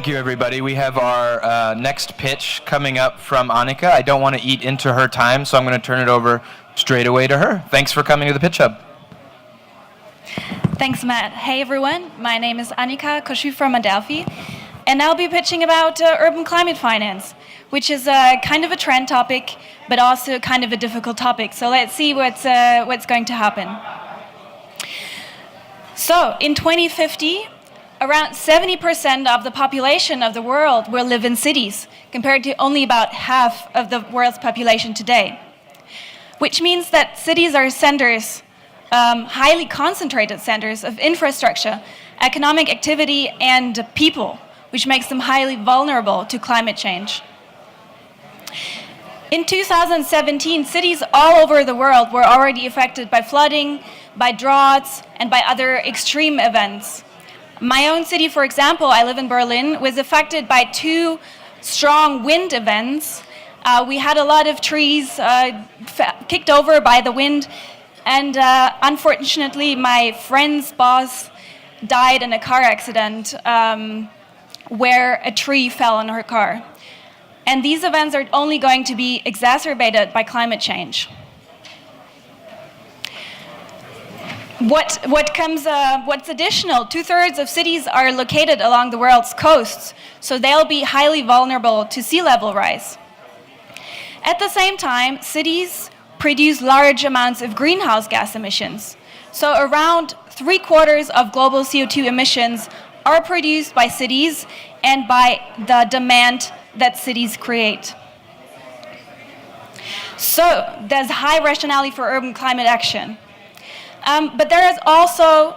Thank you, everybody. We have our next pitch coming up from Annika. I don't want to eat into her time, so I'm going to turn it over straight away to her. Thanks for coming to the Pitch Hub. Thanks, Matt. Hey, everyone. My name is Annika Koshu from Adelphi, and I'll be pitching about urban climate finance, which is kind of a trend topic, but also kind of a difficult topic. So let's see what's going to happen. So in 2050, around 70% of the population of the world will live in cities, compared to only about half of the world's population today. Which means that cities are centers, highly concentrated centers of infrastructure, economic activity, and people, which makes them highly vulnerable to climate change. In 2017, cities all over the world were already affected by flooding, by droughts, and by other extreme events. My own city, for example, I live in Berlin, was affected by two strong wind events. We had a lot of trees kicked over by the wind, and unfortunately, my friend's boss died in a car accident where a tree fell on her car. And these events are only going to be exacerbated by climate change. What's additional? 2/3 of cities are located along the world's coasts, so they'll be highly vulnerable to sea level rise. At the same time, cities produce large amounts of greenhouse gas emissions. So around 3/4 of global CO2 emissions are produced by cities and by the demand that cities create. So there's high rationality for urban climate action. But there is also,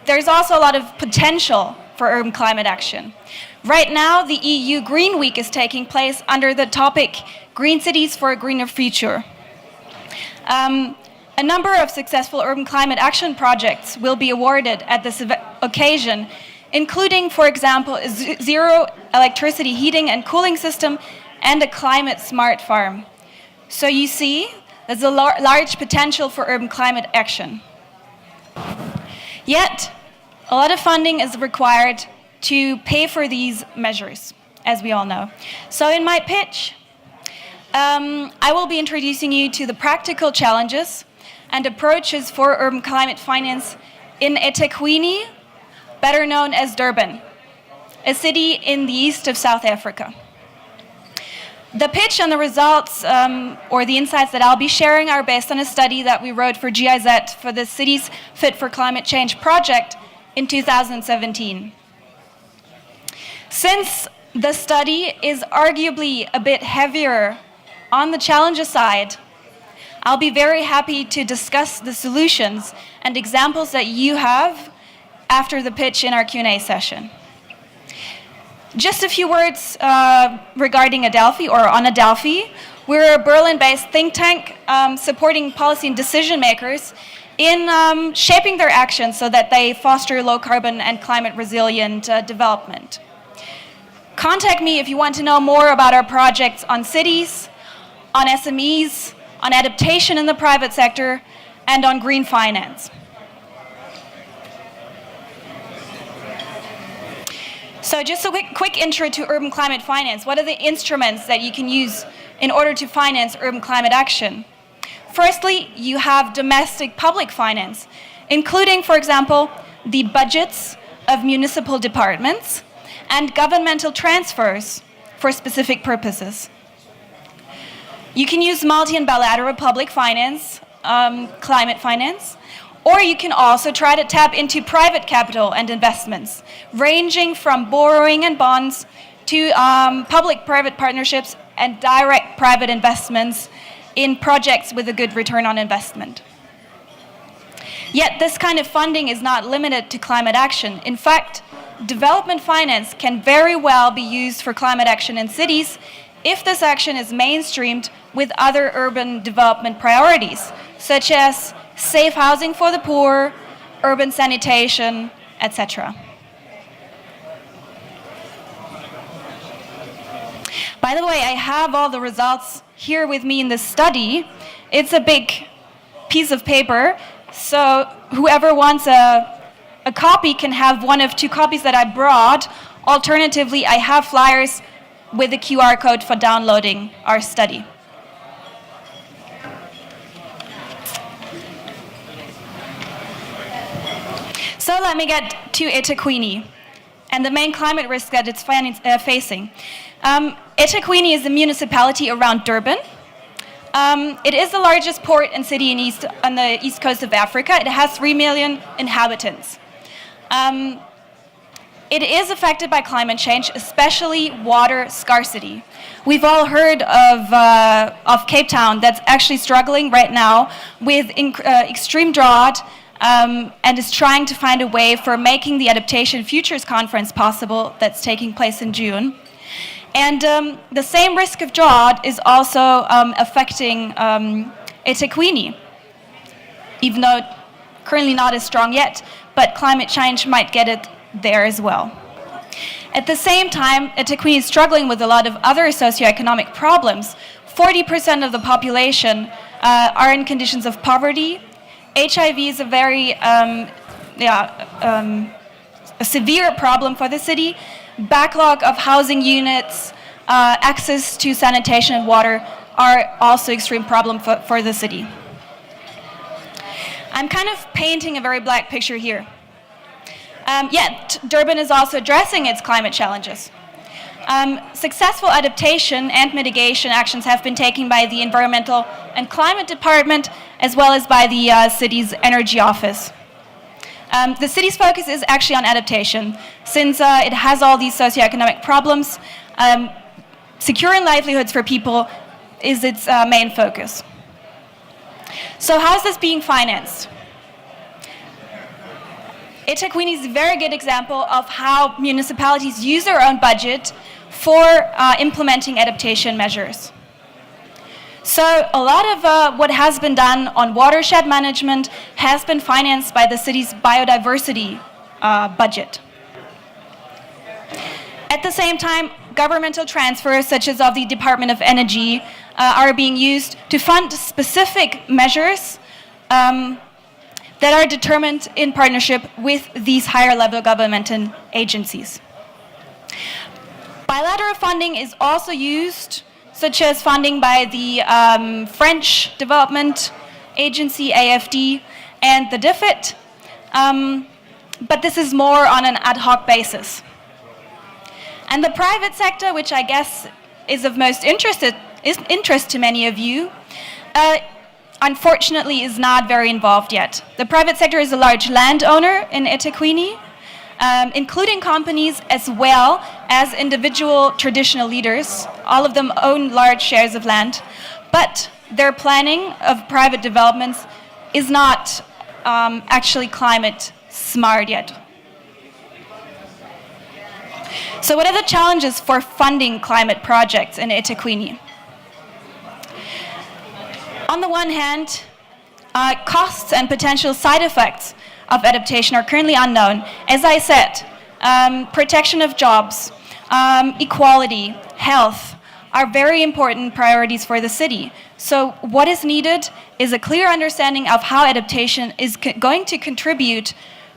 there's also a lot of potential for urban climate action. Right now, the EU Green Week is taking place under the topic Green Cities for a Greener Future. A number of successful urban climate action projects will be awarded at this occasion, including, for example, a zero electricity heating and cooling system and a climate smart farm. So you see, there's a large potential for urban climate action. Yet, a lot of funding is required to pay for these measures, as we all know. So in my pitch, I will be introducing you to the practical challenges and approaches for urban climate finance in eThekwini, better known as Durban, a city in the east of South Africa. The pitch and the results, or the insights that I'll be sharing, are based on a study that we wrote for GIZ for the Cities Fit for Climate Change project in 2017. Since the study is arguably a bit heavier on the challenges side, I'll be very happy to discuss the solutions and examples that you have after the pitch in our Q&A session. Just a few words regarding Adelphi, or on Adelphi. We're a Berlin-based think tank supporting policy and decision makers in shaping their actions so that they foster low carbon and climate resilient development. Contact me if you want to know more about our projects on cities, on SMEs, on adaptation in the private sector, and on green finance. So just a quick intro to urban climate finance. What are the instruments that you can use in order to finance urban climate action? Firstly, you have domestic public finance, including, for example, the budgets of municipal departments and governmental transfers for specific purposes. You can use multi and bilateral public finance, climate finance, or you can also try to tap into private capital and investments, ranging from borrowing and bonds to public-private partnerships and direct private investments in projects with a good return on investment. Yet this kind of funding is not limited to climate action. In fact, development finance can very well be used for climate action in cities if this action is mainstreamed with other urban development priorities, such as safe housing for the poor, urban sanitation, etc. By the way, I have all the results here with me in this study. It's a big piece of paper, so whoever wants a copy can have one of two copies that I brought, Alternatively, I have flyers with a QR code for downloading our study. So let me get to eThekwini and the main climate risk that it's facing. eThekwini is a municipality around Durban. It is the largest port and city on the east coast of Africa. It has 3 million inhabitants. It is affected by climate change, especially water scarcity. We've all heard of Cape Town that's actually struggling right now with extreme drought, and is trying to find a way for making the Adaptation Futures Conference possible that's taking place in June. And the same risk of drought is also affecting eThekwini, even though currently not as strong yet, but climate change might get it there as well. At the same time, eThekwini is struggling with a lot of other socioeconomic problems. 40% of the population are in conditions of poverty. HIV is a very a severe problem for the city. Backlog of housing units, access to sanitation and water are also extreme problem for the city. I'm kind of painting a very black picture here. Yet, Durban is also addressing its climate challenges. Successful adaptation and mitigation actions have been taken by the Environmental and Climate Department, as well as by the city's Energy Office. The city's focus is actually on adaptation, since it has all these socioeconomic problems. Securing livelihoods for people is its main focus. So how is this being financed? eThekwini is a very good example of how municipalities use their own budget for implementing adaptation measures. So a lot of what has been done on watershed management has been financed by the city's biodiversity budget. At the same time, governmental transfers, such as of the Department of Energy, are being used to fund specific measures that are determined in partnership with these higher level governmental agencies. Bilateral funding is also used, such as funding by the French Development Agency, AFD, and the DFID, but this is more on an ad hoc basis. And the private sector, which I guess is of most interest to many of you, unfortunately is not very involved yet. The private sector is a large landowner in eThekwini, including companies as well as individual traditional leaders. All of them own large shares of land, but their planning of private developments is not actually climate smart yet. So what are the challenges for funding climate projects in eThekwini? On the one hand, costs and potential side effects of adaptation are currently unknown. As I said, protection of jobs, equality, health are very important priorities for the city. So what is needed is a clear understanding of how adaptation is going to contribute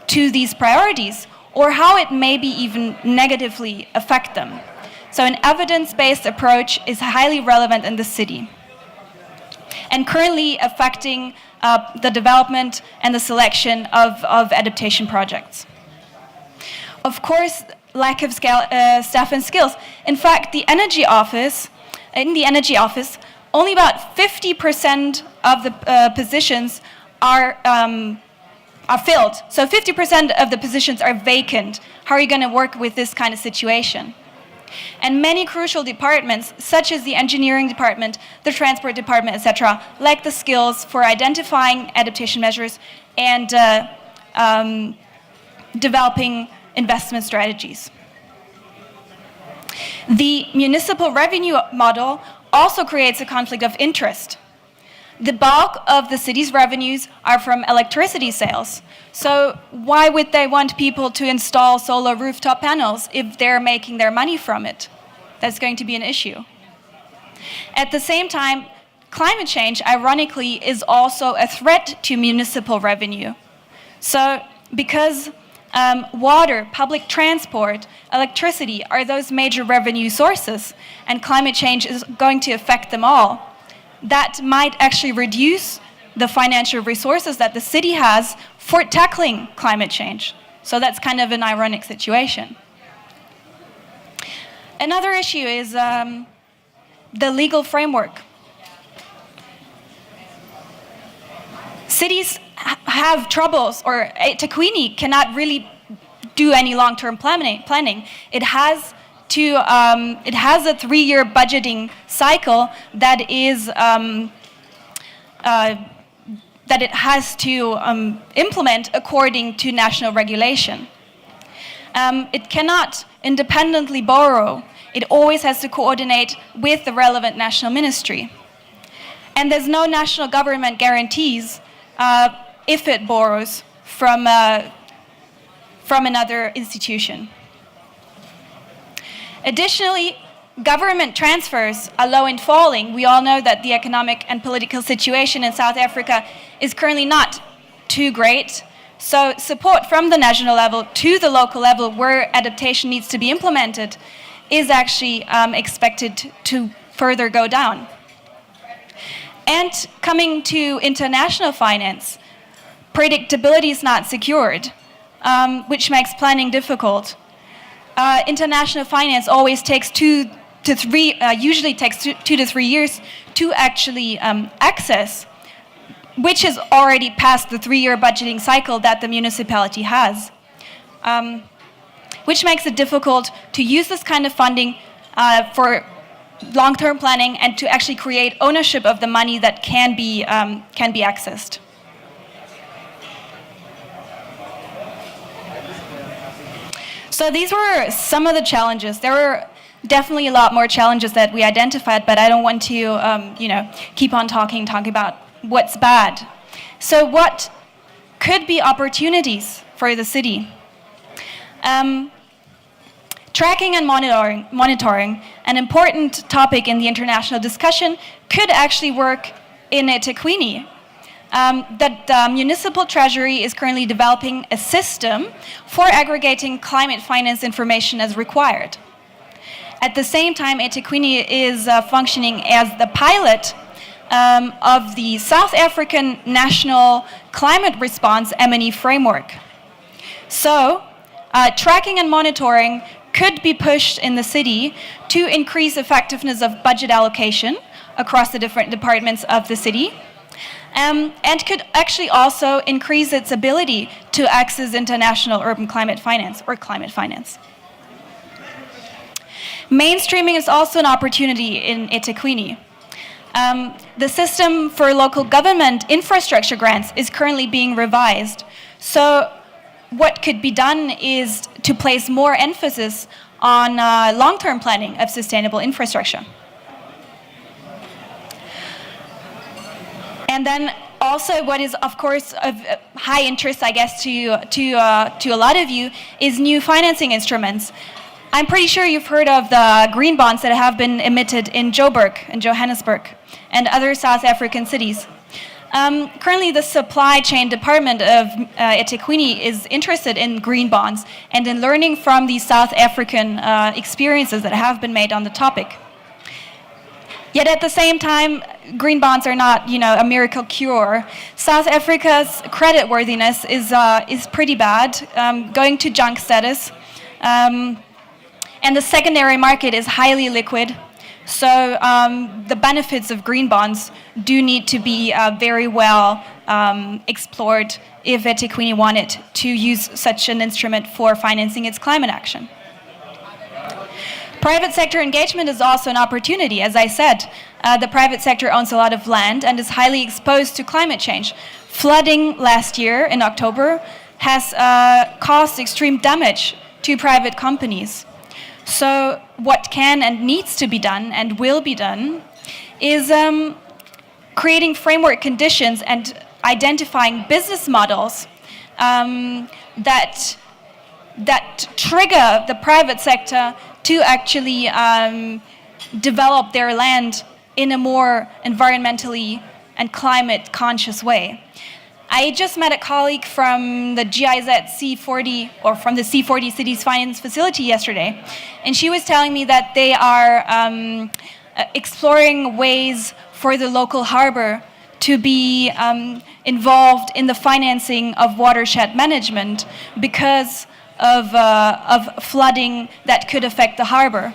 to these priorities, or how it may be even negatively affect them. So an evidence-based approach is highly relevant in the city, and currently affecting the development and the selection of adaptation projects. Of course, lack of staff and skills. In fact, in the Energy Office, only about 50% of the positions are filled. So 50% of the positions are vacant. How are you going to work with this kind of situation? And many crucial departments, such as the engineering department, the transport department, etc., lack the skills for identifying adaptation measures and developing investment strategies. The municipal revenue model also creates a conflict of interest. The bulk of the city's revenues are from electricity sales. So why would they want people to install solar rooftop panels if they're making their money from it? That's going to be an issue. At the same time, climate change, ironically, is also a threat to municipal revenue. So because Water, public transport, electricity are those major revenue sources, and climate change is going to affect them all. That might actually reduce the financial resources that the city has for tackling climate change. So that's kind of an ironic situation. Another issue is the legal framework. Cities have troubles, or eThekwini cannot really do any long-term planning. It has a 3-year budgeting cycle that is that it has to implement according to national regulation. It cannot independently borrow. It always has to coordinate with the relevant national ministry. And there's no national government guarantees if it borrows from another institution. Additionally, government transfers are low and falling. We all know that the economic and political situation in South Africa is currently not too great. So support from the national level to the local level where adaptation needs to be implemented is actually expected to further go down. And coming to international finance, predictability is not secured, which makes planning difficult. International finance always takes usually takes 2 to 3 years to actually access, which is already past the 3-year budgeting cycle that the municipality has, which makes it difficult to use this kind of funding for long-term planning and to actually create ownership of the money that can be accessed. So these were some of the challenges. There were definitely a lot more challenges that we identified, but I don't want to, keep on talking about what's bad. So what could be opportunities for the city? Tracking and monitoring, an important topic in the international discussion, could actually work in eThekwini. The municipal treasury is currently developing a system for aggregating climate finance information as required. At the same time, eThekwini is functioning as the pilot of the South African National Climate Response M&E framework. So, tracking and monitoring could be pushed in the city to increase effectiveness of budget allocation across the different departments of the city, and could actually also increase its ability to access international urban climate finance or climate finance. Mainstreaming is also an opportunity in eThekwini. The system for local government infrastructure grants is currently being revised. So what could be done is to place more emphasis on long-term planning of sustainable infrastructure. And then also what is, of course, of high interest, I guess, to a lot of you is new financing instruments. I'm pretty sure you've heard of the green bonds that have been emitted in Joburg and Johannesburg and other South African cities. Currently, the supply chain department of eThekwini is interested in green bonds and in learning from the South African experiences that have been made on the topic. Yet at the same time, green bonds are not, a miracle cure. South Africa's creditworthiness is pretty bad, going to junk status, and the secondary market is highly liquid. So the benefits of green bonds do need to be very well explored if eThekwini wanted to use such an instrument for financing its climate action. Private sector engagement is also an opportunity. As I said, the private sector owns a lot of land and is highly exposed to climate change. Flooding last year in October has caused extreme damage to private companies. So what can and needs to be done and will be done is creating framework conditions and identifying business models that trigger the private sector to actually develop their land in a more environmentally and climate conscious way. I just met a colleague from the GIZ C40, or from the C40 Cities Finance Facility yesterday, and she was telling me that they are exploring ways for the local harbor to be involved in the financing of watershed management because of flooding that could affect the harbor.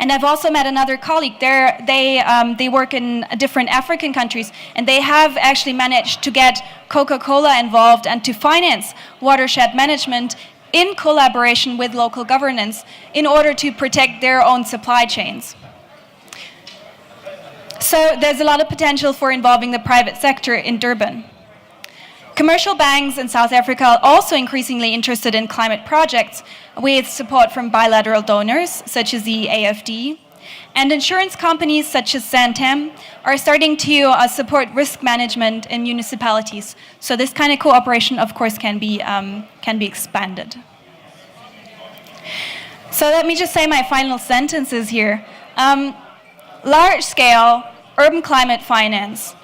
And I've also met another colleague. They work in different African countries, and they have actually managed to get Coca-Cola involved and to finance watershed management in collaboration with local governance in order to protect their own supply chains. So there's a lot of potential for involving the private sector in Durban. Commercial banks in South Africa are also increasingly interested in climate projects with support from bilateral donors, such as the AFD. And insurance companies such as Santam are starting to support risk management in municipalities. So this kind of cooperation, of course, can be expanded. So let me just say my final sentences here. Large-scale urban climate finance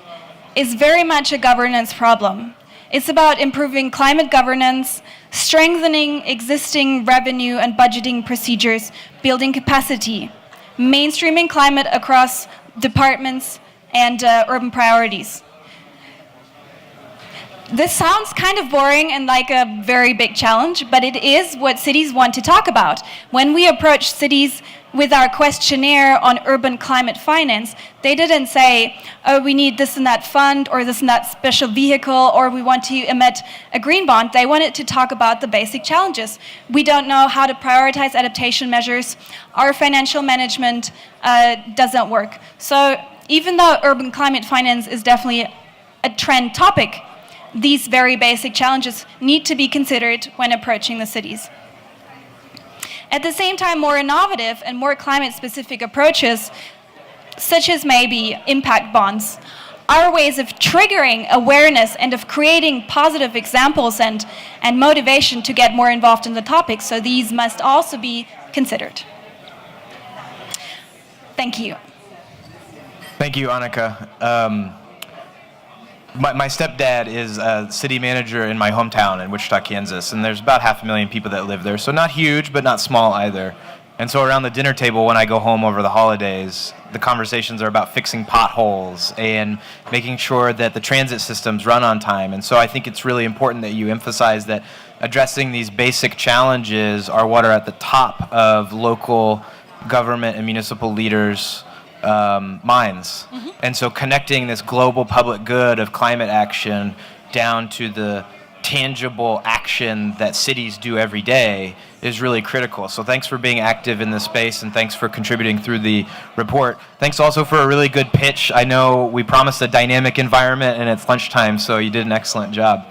is very much a governance problem. It's about improving climate governance, strengthening existing revenue and budgeting procedures, building capacity, mainstreaming climate across departments and urban priorities. This sounds kind of boring and like a very big challenge, but it is what cities want to talk about. When we approach cities with our questionnaire on urban climate finance, they didn't say, oh, we need this and that fund or this and that special vehicle, or we want to emit a green bond. They wanted to talk about the basic challenges. We don't know how to prioritize adaptation measures. Our financial management doesn't work. So even though urban climate finance is definitely a trend topic, these very basic challenges need to be considered when approaching the cities. At the same time, more innovative and more climate-specific approaches, such as maybe impact bonds, are ways of triggering awareness and of creating positive examples and motivation to get more involved in the topic. So these must also be considered. Thank you. Thank you, Annika. My stepdad is a city manager in my hometown in Wichita, Kansas, and there's about 500,000 people that live there, so not huge, but not small either. And so around the dinner table when I go home over the holidays, the conversations are about fixing potholes and making sure that the transit systems run on time. And so I think it's really important that you emphasize that addressing these basic challenges are what are at the top of local government and municipal leaders' minds. Mm-hmm. And so connecting this global public good of climate action down to the tangible action that cities do every day is really critical. So thanks for being active in this space, and thanks for contributing through the report. Thanks also for a really good pitch. I know we promised a dynamic environment, and it's lunchtime, so you did an excellent job.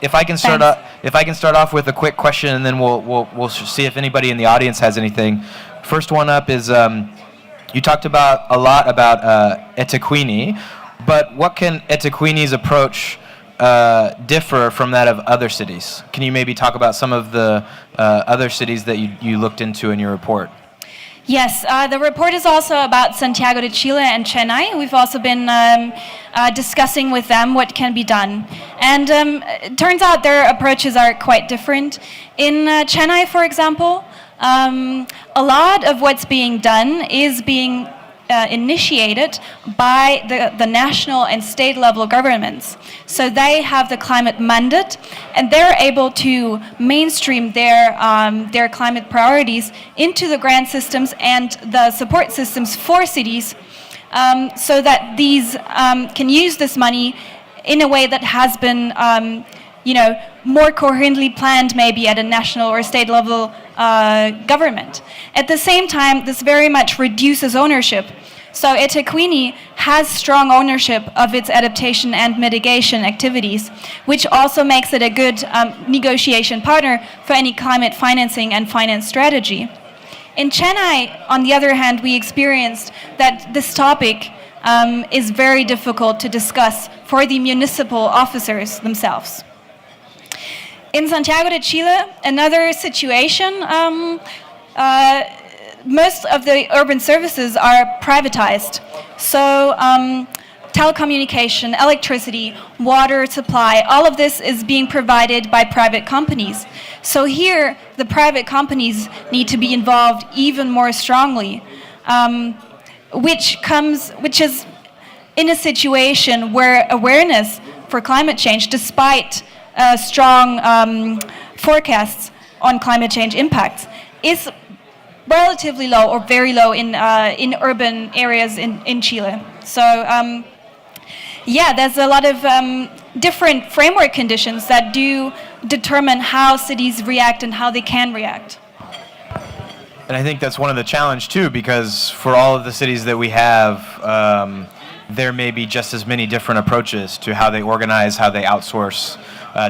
If I can start off with a quick question, and then we'll see if anybody in the audience has anything. First one up is you talked a lot about eThekwini, but what can eThekwini's approach differ from that of other cities? Can you maybe talk about some of the other cities that you looked into in your report? Yes, the report is also about Santiago de Chile and Chennai. We've also been discussing with them what can be done. And it turns out their approaches are quite different. In Chennai, for example, a lot of what's being done is being initiated by the national and state level governments. So they have the climate mandate, and they're able to mainstream their climate priorities into the grant systems and the support systems for cities, so that these can use this money in a way that has been more coherently planned maybe at a national or state level government. At the same time, this very much reduces ownership. So eThekwini has strong ownership of its adaptation and mitigation activities, which also makes it a good negotiation partner for any climate financing and finance strategy. In Chennai, on the other hand, we experienced that this topic is very difficult to discuss for the municipal officers themselves. In Santiago de Chile, another situation, most of the urban services are privatized. So telecommunication, electricity, water supply, all of this is being provided by private companies. So here, the private companies need to be involved even more strongly, which is in a situation where awareness for climate change, despite strong forecasts on climate change impacts, is relatively low or very low in urban areas in Chile. So there's a lot of different framework conditions that do determine how cities react and how they can react. And I think that's one of the challenge too, because for all of the cities that we have, there may be just as many different approaches to how they organize, how they outsource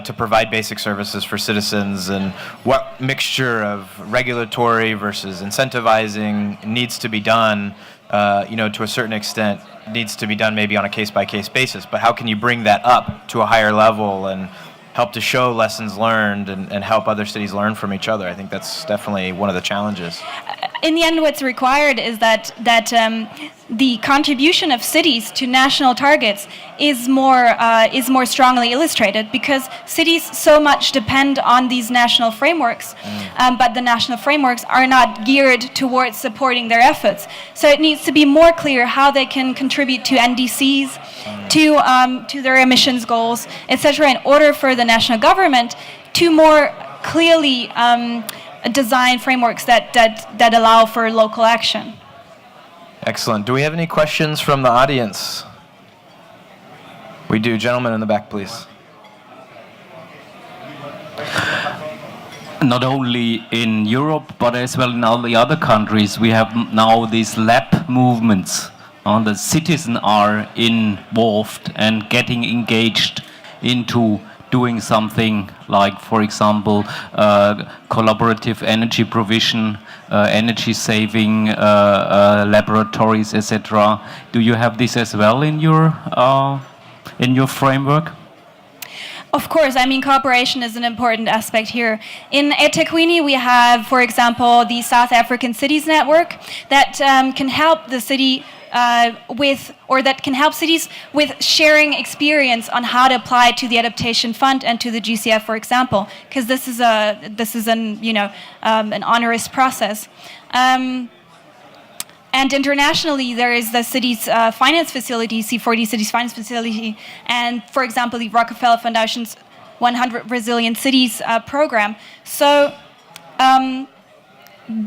to provide basic services for citizens, and what mixture of regulatory versus incentivizing needs to be done, to a certain extent, needs to be done maybe on a case-by-case basis. But how can you bring that up to a higher level and help to show lessons learned and help other cities learn from each other? I think that's definitely one of the challenges. In the end, what's required is that the contribution of cities to national targets is more strongly illustrated, because cities so much depend on these national frameworks, but the national frameworks are not geared towards supporting their efforts. So it needs to be more clear how they can contribute to NDCs, to their emissions goals, etc., in order for the national government to more clearly design frameworks that allow for local action. Excellent. Do we have any questions from the audience? We do. Gentlemen in the back, please. Not only in Europe, but as well in all the other countries, we have now these lab movements. The citizens are involved and getting engaged into doing something like, for example, collaborative energy provision, energy saving laboratories, etc. Do you have this as well in your framework? Of course, cooperation is an important aspect here. In eThekwini, we have, for example, the South African Cities Network that can help the city that can help cities with sharing experience on how to apply to the adaptation fund and to the GCF, for example, because this is an onerous process. And internationally, there is the city's finance facility, C4D Cities Finance Facility, and, for example, the Rockefeller Foundation's 100 Resilient Cities program. So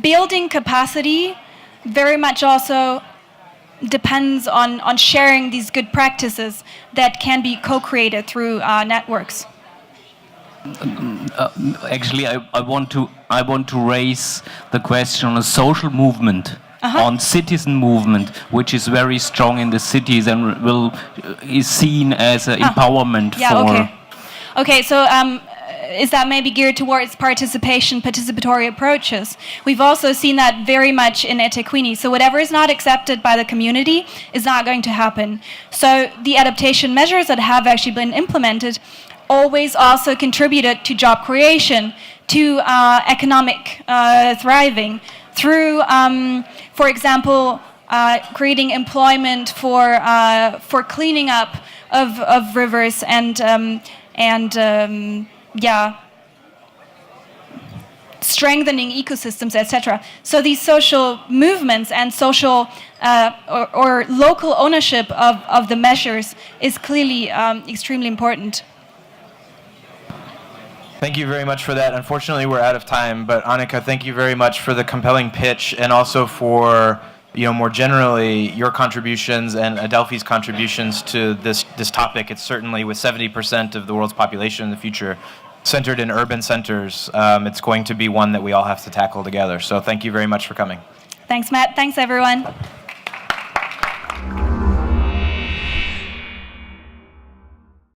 building capacity very much also depends on sharing these good practices that can be co-created through networks. Actually, I want to raise the question on a social movement, on citizen movement, which is very strong in the cities and is seen as an empowerment for. Okay. So is that maybe geared towards participatory approaches? We've also seen that very much in eThekwini. So whatever is not accepted by the community is not going to happen. So the adaptation measures that have actually been implemented always also contributed to job creation, to economic thriving, through, for example, creating employment for cleaning up of rivers and strengthening ecosystems, etc. So these social movements and social or local ownership of the measures is clearly extremely important. Thank you very much for that. Unfortunately, we're out of time, but Annika, thank you very much for the compelling pitch and also for, more generally, your contributions and Adelphi's contributions to this topic. It's certainly, with 70% of the world's population in the future centered in urban centers, it's going to be one that we all have to tackle together. So thank you very much for coming. Thanks, Matt. Thanks, everyone.